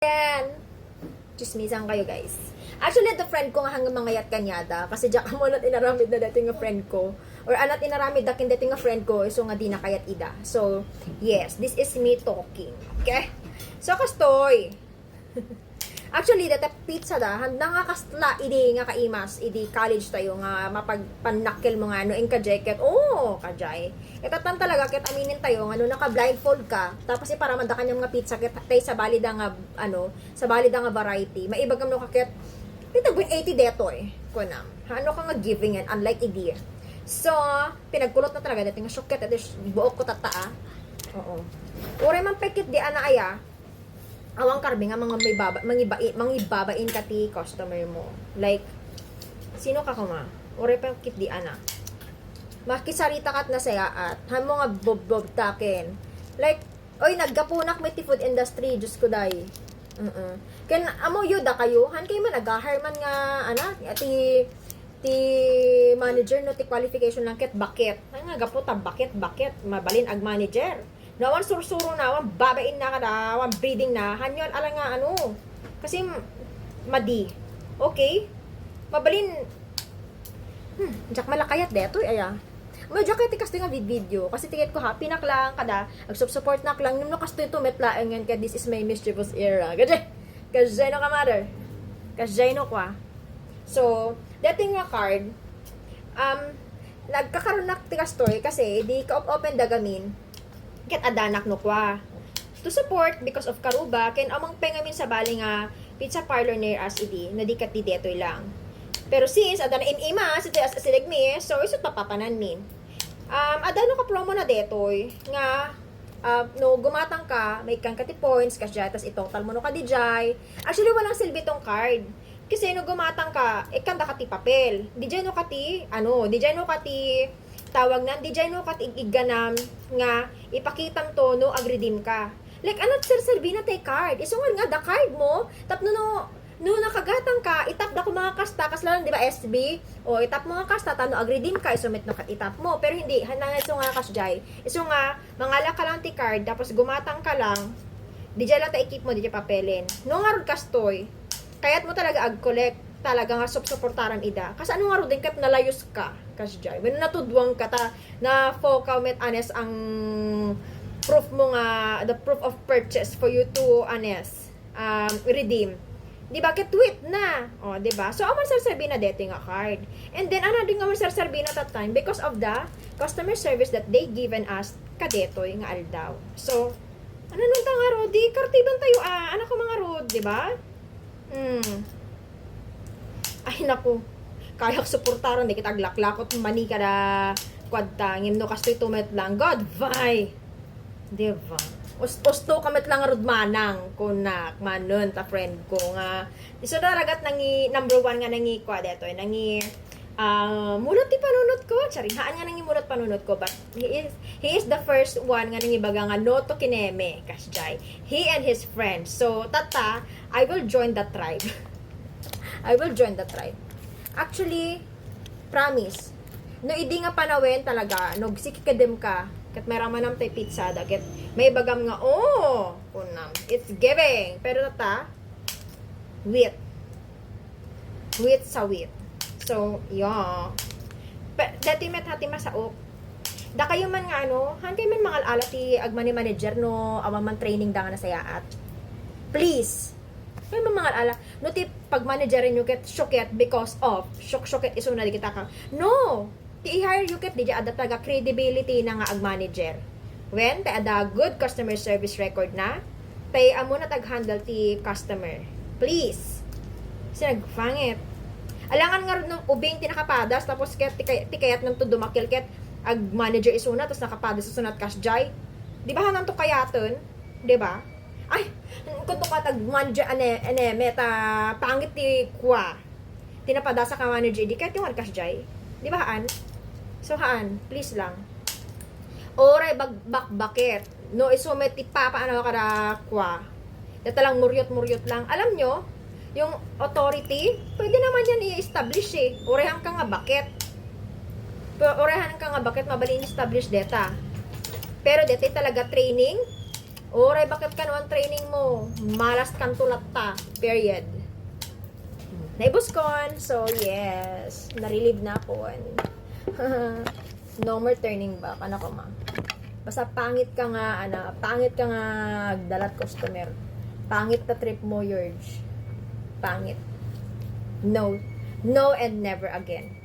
Yan. Chismisan kayo, guys. Actually, the friend ko nga hanggang mangayat kanyada. Kasi diyak mo na inaramid na dating nga friend ko. Or anat inaramid dating dating nga friend ko. So, nga di na kayat ida. So, yes. This is me talking. Okay? So, kastoy. Actually, dati pizza da. Handa nga kastla. Idi nga kaimas. Idi college tayo nga mapagpanakil mo nga. No, in ka-jacket. Oh, kajay. Itatan talaga. Kaya aminin tayo. Ano, naka-blindfold ka. Tapos para manda kanyang mga pizza. Kaya tayo sa balida nga, ano, sa balida nga variety. Maibagam no kakit. Ito, 80 deto eh. Kunam. Ano ka nga giving yan? Unlike idea. So, pinagkulot na talaga. Dati nga syuket. Ito, buok ko tataa. Oo. Ure man pekit di ana aya. Awang karbi nga mga may baba, mangibabain ka ti customer mo. Like, sino ka kuma? Ure pekit di ana. Makisarita kat na saya at hamo nga bob taken. Like, oy naggapunak may ti food industry, Diyos ko day. Ken amo yuda kayo, han kay man nag-hire man nga ana ti manager no ti qualification lang ket bakit. Ay nga gaputa bakit mabalin ag manager. Nawan sursuro na, wan babain na kada, wan breeding na, hanyon ala nga ano. Kasi madi. Okay? Mabalin jak malakayat deto aya. Medyo kay tikas nga video kasi tiket ko happy nak lang kada ag-support nak lang nung kasto ito metlaen ngan ka this is my mischievous era. Kasi no ka mother. Kasi no kwa. So, dating nga card nagkakaroon nak tikas toy kasi di ka open dagamin ket adanak no kwa. To support because of karuba ken amang pengamin sa bali nga pizza parlor near us idi na di kat di detoy lang. Pero since adana ima sa siligmi so iso papapanan min. Adano ka promo na detoy nga no gumatang ka may kang kati points kasi tas itotal mo no ka dijay. Actually walang silbi tong card. Kasi no gumatang ka ikanda ka ti papel. Dijay no kati dijay no kati tawag nan dijay no kat iganam nga ipakitam to no agredim ka. Like anot serserbi na tay card. Isungan nga da card mo tapno no nakagatang ka itap da ko mga kasta kaslan di ba SB o itap mo nga kasta tano agredim ka isumit no kat itap mo pero hindi hanang iso nga kasjay. Iso nga mangala ka lang ti card tapos gumatang ka lang dijay lang ta ikip mo dijay papelin. No nga rod kastoy. Kaya't mo talaga ag-collect talaga nga suportaran ida. Kasi ano nga ro din kat nalayos ka kasjay. When natudwang ka ta na fokaw met honest ang proof mo nga the proof of purchase for you to honest redeem. Di ba ket tweet na. O di ba? So aman sarsabi na dating nga card. And then ano din nga sarsabi na that time because of the customer service that they given us kadetoy nga aldaw. So ano nung tanga ro di kartiban tayo anak ko mga ro, di ba? Ay naku, kayak suportaron di kita aglaklakot mani kada kwadta ngim no kastoy tumet lang god vai diba usto kamet lang rod manang kunak manon ta friend ko nga iso daragat nangi number 1 nga nangi kwa deto nangi mulot ti panunot ko charihaan nga nangi mulot panunot ko but he is the first one nga nangi baga nga no to kineme kasjay he and his friends so tata I will join the tribe. I will join the tribe. Actually, promise. No, idi nga panawin talaga. No, sikikadem ka. Kat may ramanam tay pizza. Kat may bagam nga, kunam. It's giving. Pero tata, wheat. Wheat sa wheat. So, yeah. Dati met hati masaok. Da kayo man nga, han kayo man mga alati agmani manager, no, amaman training da nga na sayaat. Please. May mga ala, no ti pag managerin you ket syuket because of syuket iso na di kita ka. No, ti i-hire you ket di ada taga credibility na nga ag manager. When ta ada good customer service record na, tay amo na tag-handle ti customer. Please. Sinagfangit. Alangan nga nung ubing ti nakapadas tapos ket ti kayat nang dumakil ket ag manager iso na tapos nakapadas sa sunat kasjay. Di ba hanan to kayaton? Di ba? Ay, kung ka tag-manager meta pangit ti kwa. Tinapadasa ka manager, di kahit yung kasjay. Di ba haan? So haan, please lang. Oray, bakit. No, isumet ti papa ano kada kwa. Data lang muryot lang. Alam nyo, yung authority, pwede naman yan i-establish eh. Orehan ka nga bakit. Orehan ka nga bakit mabalin establish data. Pero dito talaga training, Oray, bakit ka naman training mo? Malas kang tulat ta. Period. Naibuskon. So, yes. Narelieve na ako. No more turning back. Ano ko ma? Basta pangit ka nga, pangit ka nga dalat customer. Pangit na trip mo, Urge. Pangit. No. No and never again.